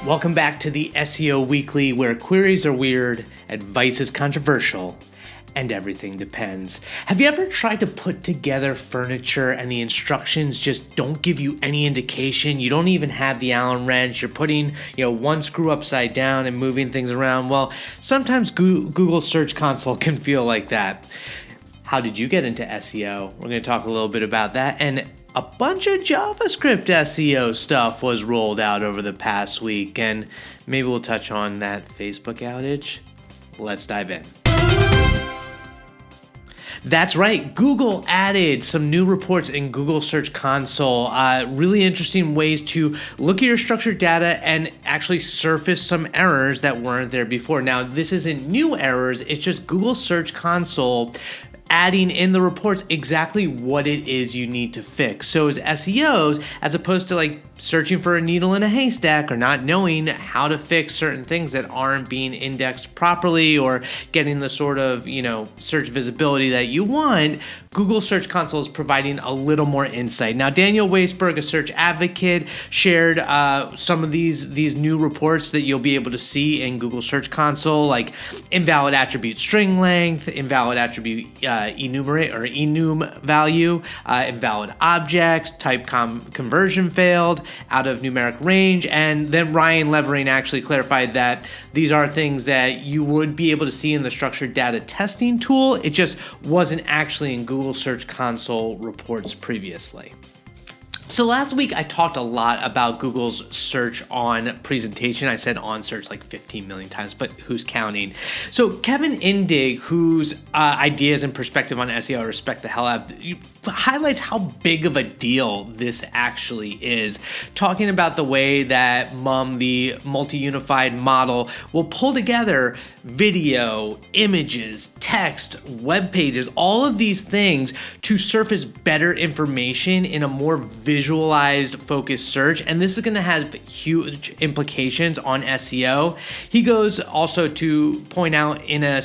Welcome back to the SEO Weekly, where queries are weird, advice is controversial, and everything depends. Have you ever tried to put together furniture and the instructions just don't give you any indication? You don't even have the Allen wrench. You're putting, one screw upside down and moving things around. Well, sometimes Google Search Console can feel like that. How did you get into SEO? We're going to talk a little bit about that. And a bunch of JavaScript SEO stuff was rolled out over the past week, and maybe we'll touch on that Facebook outage. Let's dive in. That's right, Google added some new reports in Google Search Console. Really interesting ways to look at your structured data and actually surface some errors that weren't there before. Now, this isn't new errors, it's just Google Search Console adding in the reports exactly what it is you need to fix. So as SEOs, as opposed to searching for a needle in a haystack or not knowing how to fix certain things that aren't being indexed properly or getting the sort of, search visibility that you want, Google Search Console is providing a little more insight. Now, Daniel Weisberg, a search advocate, shared some of these new reports that you'll be able to see in Google Search Console, like invalid attribute string length, invalid attribute enumerate or enum value, invalid objects, type conversion failed, out of numeric range. And then Ryan Levering actually clarified that these are things that you would be able to see in the structured data testing tool. It just wasn't actually in Google Search Console reports previously. So last week I talked a lot about Google's search on presentation. I said on search like 15 million times, but who's counting? So Kevin Indig, whose ideas and perspective on SEO I respect the hell out of, highlights how big of a deal this actually is, talking about the way that MUM, the multi-unified model, will pull together video, images, text, web pages, all of these things to surface better information in a more visualized focused search. And this is going to have huge implications on SEO. He goes also to point out in a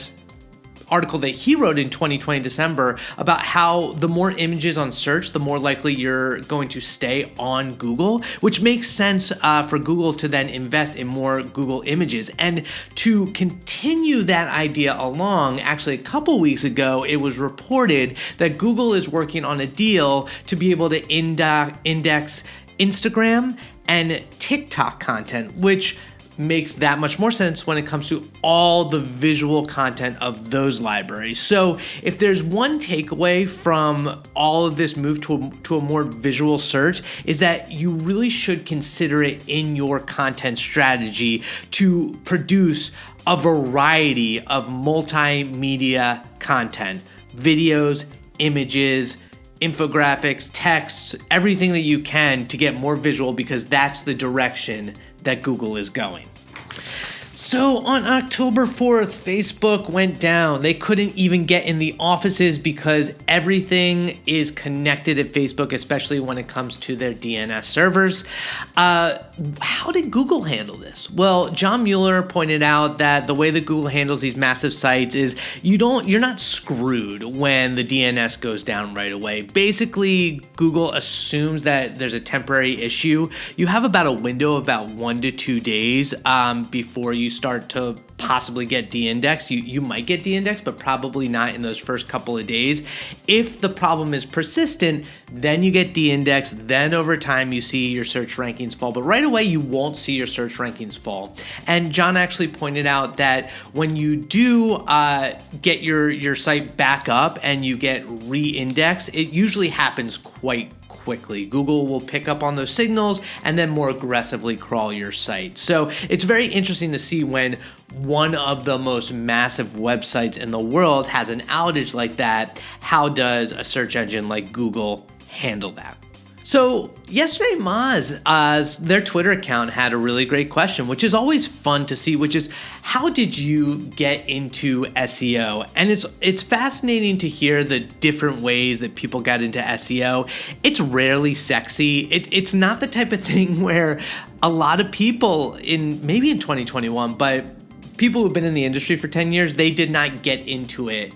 article that he wrote in 2020 December about how the more images on search, the more likely you're going to stay on Google, which makes sense for Google to then invest in more Google images. And to continue that idea along, actually a couple weeks ago, it was reported that Google is working on a deal to be able to index Instagram and TikTok content, which makes that much more sense when it comes to all the visual content of those libraries. So if there's one takeaway from all of this move to a more visual search, is that you really should consider it in your content strategy to produce a variety of multimedia content, videos, images, infographics, texts, everything that you can to get more visual, because that's the direction that Google is going. So on October 4th, Facebook went down. They couldn't even get in the offices because everything is connected at Facebook, especially when it comes to their DNS servers. How did Google handle this? Well, John Mueller pointed out that the way that Google handles these massive sites is you're not screwed when the DNS goes down right away. Basically, Google assumes that there's a temporary issue. You have about a window of about 1 to 2 days before you start to possibly get de-indexed. You might get de-indexed, but probably not in those first couple of days. If the problem is persistent, then you get de-indexed. Then over time, you see your search rankings fall. But right away, you won't see your search rankings fall. And John actually pointed out that when you do get your site back up and you get re-indexed, it usually happens quite quickly. Google will pick up on those signals and then more aggressively crawl your site. So it's very interesting to see when one of the most massive websites in the world has an outage like that. How does a search engine like Google handle that? So yesterday, Moz, their Twitter account had a really great question, which is always fun to see, which is, how did you get into SEO? And it's fascinating to hear the different ways that people got into SEO. It's rarely sexy. It's not the type of thing where a lot of people maybe in 2021, but people who've been in the industry for 10 years, they did not get into it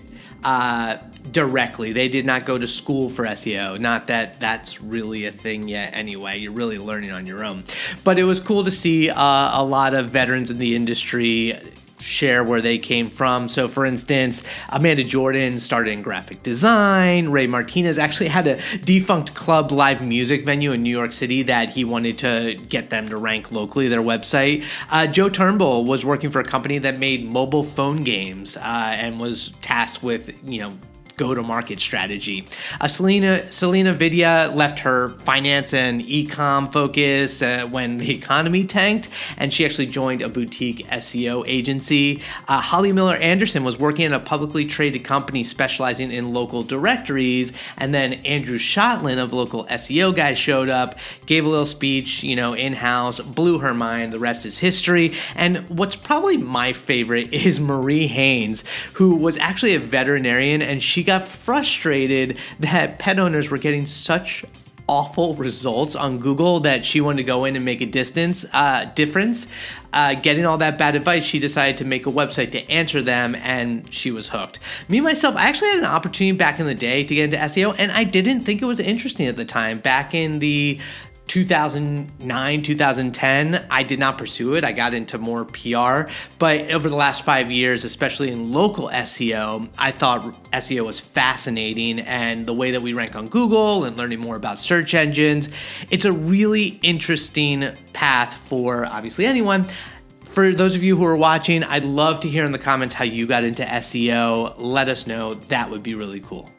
directly. They did not go to school for SEO. Not that that's really a thing yet anyway. You're really learning on your own. But it was cool to see a lot of veterans in the industry share where they came from. So for instance, Amanda Jordan started in graphic design. Ray Martinez actually had a defunct club live music venue in New York City that he wanted to get them to rank locally, their website. Joe Turnbull was working for a company that made mobile phone games and was tasked with, go-to-market strategy. Selena Vidya left her finance and e-com focus when the economy tanked, and she actually joined a boutique SEO agency. Holly Miller Anderson was working at a publicly traded company specializing in local directories, and then Andrew Shotland of Local SEO Guys showed up, gave a little speech, in-house, blew her mind. The rest is history. And what's probably my favorite is Marie Haynes, who was actually a veterinarian, and she got frustrated that pet owners were getting such awful results on Google that she wanted to go in and make a difference. Getting all that bad advice, she decided to make a website to answer them, and she was hooked. Me, myself, I actually had an opportunity back in the day to get into SEO, and I didn't think it was interesting at the time. Back in the 2009, 2010, I did not pursue it. I got into more PR, but over the last 5 years, especially in local SEO, I thought SEO was fascinating, and the way that we rank on Google and learning more about search engines, it's a really interesting path for obviously anyone. For those of you who are watching, I'd love to hear in the comments how you got into SEO. Let us know. That would be really cool.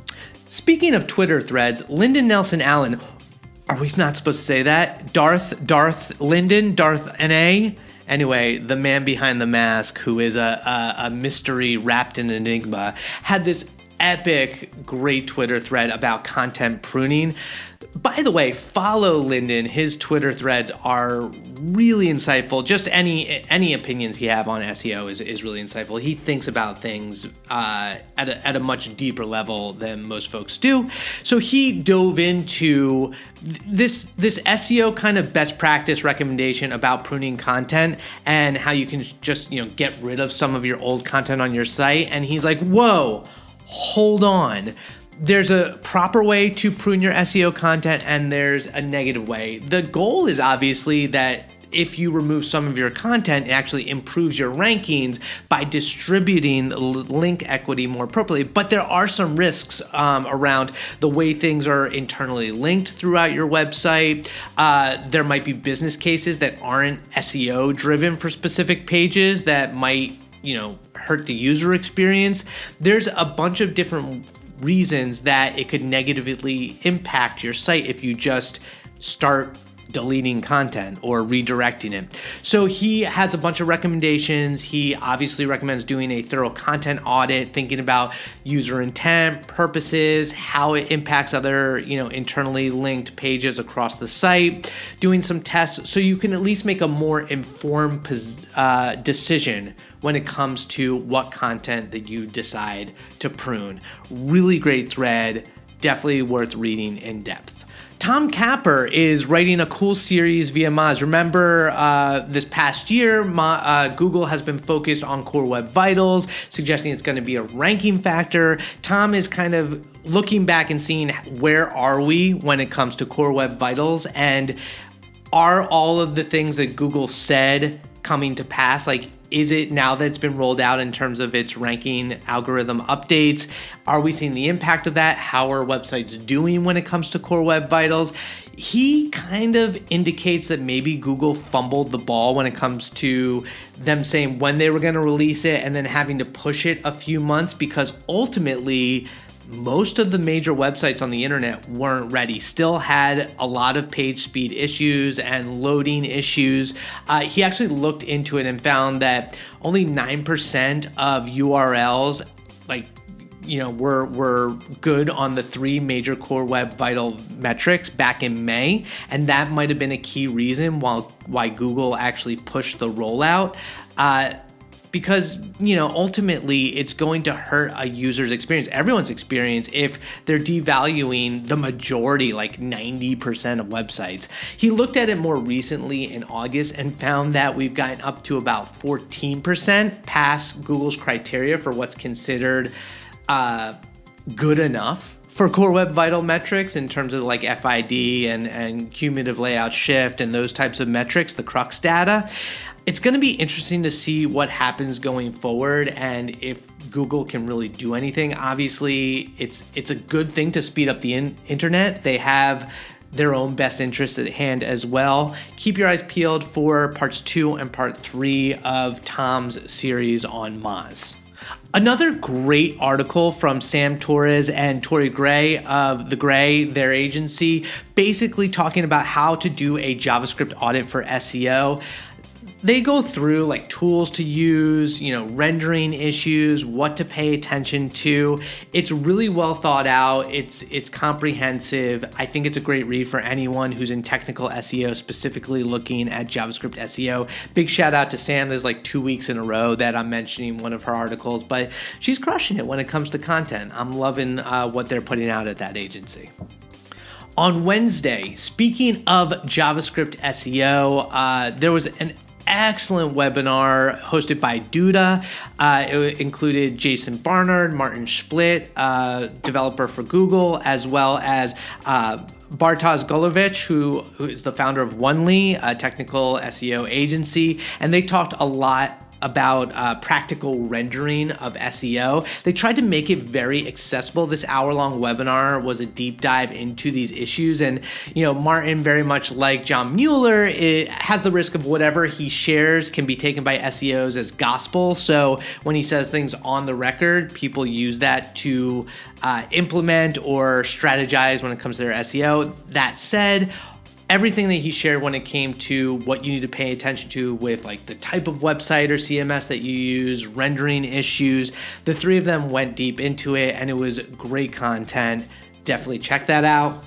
Speaking of Twitter threads, Lyndon Nelson Allen, are we not supposed to say that? Lyndon NA? Anyway, the man behind the mask, who is a mystery wrapped in enigma, had this epic, great Twitter thread about content pruning. By the way, follow Lyndon. His Twitter threads are really insightful. Just any opinions he have on SEO is really insightful. He thinks about things at a much deeper level than most folks do. So he dove into this SEO kind of best practice recommendation about pruning content and how you can just get rid of some of your old content on your site. And he's like, whoa, hold on. There's a proper way to prune your SEO content, and there's a negative way. The goal is obviously that if you remove some of your content, it actually improves your rankings by distributing link equity more appropriately. But there are some risks around the way things are internally linked throughout your website. There might be business cases that aren't SEO driven for specific pages that might, hurt the user experience. There's a bunch of different reasons that it could negatively impact your site if you just start deleting content or redirecting it. So he has a bunch of recommendations. He obviously recommends doing a thorough content audit, thinking about user intent, purposes, how it impacts other, internally linked pages across the site, doing some tests so you can at least make a more informed decision when it comes to what content that you decide to prune. Really great thread, definitely worth reading in depth. Tom Capper is writing a cool series via Moz. Remember, this past year, Google has been focused on Core Web Vitals, suggesting it's going to be a ranking factor. Tom is kind of looking back and seeing where are we when it comes to Core Web Vitals, and are all of the things that Google said coming to pass? Like, is it now that it's been rolled out in terms of its ranking algorithm updates? Are we seeing the impact of that? How are websites doing when it comes to Core Web Vitals? He kind of indicates that maybe Google fumbled the ball when it comes to them saying when they were going to release it and then having to push it a few months, because ultimately most of the major websites on the internet weren't ready, still had a lot of page speed issues and loading issues. He actually looked into it and found that only 9% of URLs were good on the 3 major Core Web Vital metrics back in May, and that might have been a key reason why Google actually pushed the rollout. Because, ultimately it's going to hurt a user's experience, everyone's experience, if they're devaluing the majority, like 90% of websites. He looked at it more recently in August and found that we've gotten up to about 14% past Google's criteria for what's considered good enough for Core Web Vital metrics in terms of like FID and cumulative layout shift and those types of metrics, the crux data. It's going to be interesting to see what happens going forward and if Google can really do anything. Obviously, it's a good thing to speed up the internet. They have their own best interests at hand as well. Keep your eyes peeled for parts 2 and part 3 of Tom's series on Moz. Another great article from Sam Torres and Tory Gray of The Gray, their agency, basically talking about how to do a JavaScript audit for SEO. They go through like tools to use, rendering issues, what to pay attention to. It's really well thought out. It's comprehensive. I think it's a great read for anyone who's in technical SEO, specifically looking at JavaScript SEO. Big shout out to Sam. There's like 2 weeks in a row that I'm mentioning one of her articles, but she's crushing it when it comes to content. I'm loving what they're putting out at that agency. On Wednesday, speaking of JavaScript SEO, there was an excellent webinar hosted by Duda. It included Jason Barnard, Martin Split, developer for Google, as well as Bartosz Golovich, who is the founder of Onely, a technical SEO agency. And they talked a lot about practical rendering of SEO. They tried to make it very accessible. This hour-long webinar was a deep dive into these issues. And, Martin, very much like John Mueller, it has the risk of whatever he shares can be taken by SEOs as gospel. So when he says things on the record, people use that to implement or strategize when it comes to their SEO. That said, everything that he shared when it came to what you need to pay attention to with like the type of website or CMS that you use, rendering issues, the three of them went deep into it and it was great content. Definitely check that out.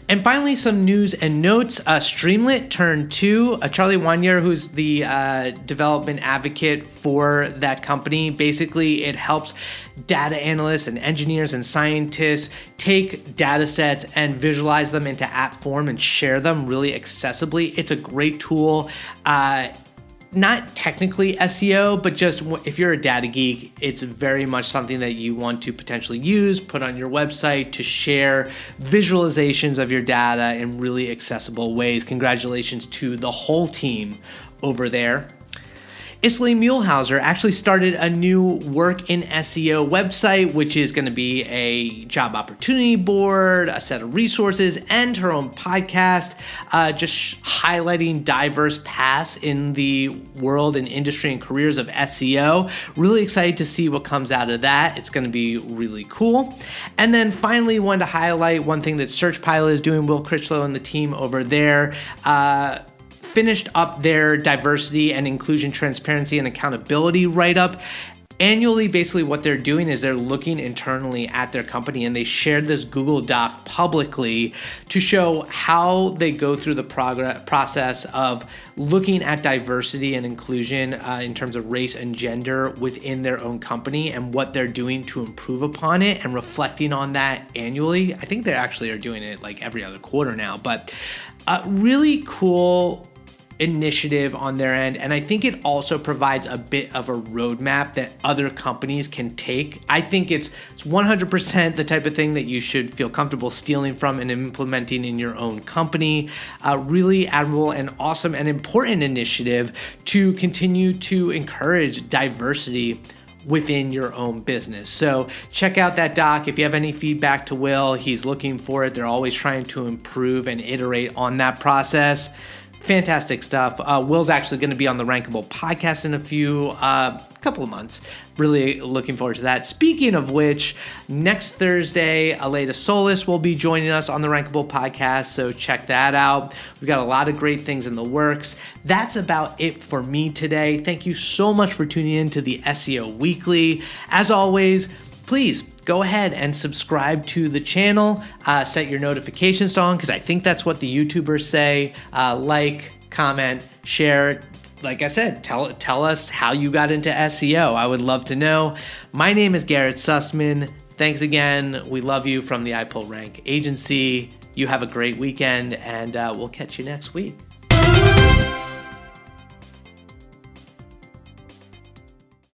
And finally, some news and notes. Streamlit Turn 2, Charlie Wanier, who's the development advocate for that company. Basically, it helps data analysts and engineers and scientists take data sets and visualize them into app form and share them really accessibly. It's a great tool. Not technically SEO, but just if you're a data geek, it's very much something that you want to potentially use, put on your website to share visualizations of your data in really accessible ways. Congratulations to the whole team over there. Isaline Muelhauser actually started a new WorkinSEO website, which is going to be a job opportunity board, a set of resources, and her own podcast, just highlighting diverse paths in the world and industry and careers of SEO. Really excited to see what comes out of that. It's going to be really cool. And then finally, wanted to highlight one thing that SearchPilot is doing. Will Critchlow and the team over there finished up their diversity and inclusion, transparency, and accountability write-up. Annually, basically what they're doing is they're looking internally at their company, and they shared this Google Doc publicly to show how they go through the process of looking at diversity and inclusion in terms of race and gender within their own company and what they're doing to improve upon it and reflecting on that annually. I think they actually are doing it like every other quarter now, but really cool initiative on their end, and I think it also provides a bit of a roadmap that other companies can take. I think it's 100% the type of thing that you should feel comfortable stealing from and implementing in your own company. Really admirable and awesome and important initiative to continue to encourage diversity within your own business. So check out that doc. If you have any feedback to Will, he's looking for it. They're always trying to improve and iterate on that process. Fantastic stuff. Will's actually going to be on the Rankable podcast in a couple of months. Really looking forward to that. Speaking of which, next Thursday, Aleda Solis will be joining us on the Rankable podcast, so check that out. We've got a lot of great things in the works. That's about it for me today. Thank you so much for tuning in to the SEO Weekly. As always, please go ahead and subscribe to the channel, set your notifications on, because I think that's what the YouTubers say. Like, comment, share. Like I said, tell us how you got into SEO. I would love to know. My name is Garrett Sussman. Thanks again. We love you from the iPullrank agency. You have a great weekend, and we'll catch you next week.